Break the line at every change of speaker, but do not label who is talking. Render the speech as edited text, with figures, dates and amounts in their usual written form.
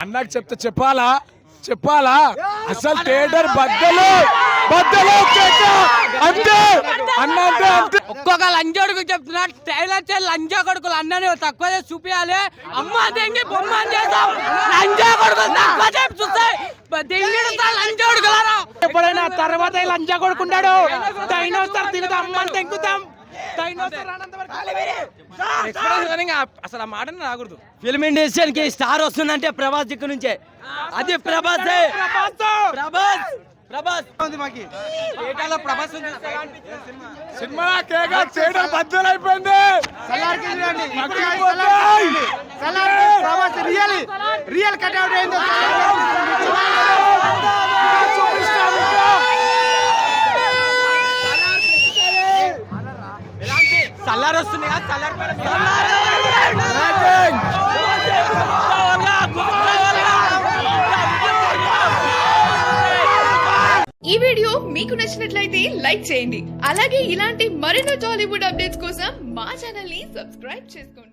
అన్నకు చెప్పాలా అసలు థియేటర్ బద్దలు అంతే అన్న అంతే.
ఒక్కొక్క లంజోడుకు చెప్తున్నా ట్రైలర్ లంజా కొడుకులు అన్నని తక్కువ చేసి చూపించాలి. అమ్మ దెంగి బొమ్మ చేస్తాం లంజా కొడుకులు తక్కువ చేసి చూస్తాయి లంజోడుకులారా.
ఎప్పుడైనా తర్వాత లంజా కొడుకుంటాడు డైనోసార్ దిగుతాం అమ్మని తెంగుతాం.
అసలు ఆ మాట రాకూడదు. ఫిల్మ్ ఇండస్ట్రీ కి స్టార్ వస్తుందంటే ప్రభాస్ దిక్కు నుంచే. అది ప్రభాస్
సినిమా థియేటర్ బద్దలైపోయింది.
రియల్ కట్అవుట్ అయింది.
సల్లార్ వస్తుంది
ఈ వీడియో మీకు నచ్చినట్లయితే లైక్ చేయండి. అలాగే ఇలాంటి మరెన్నో టాలీవుడ్ అప్డేట్స్ కోసం మా ఛానల్ ని సబ్స్క్రైబ్ చేసుకోండి.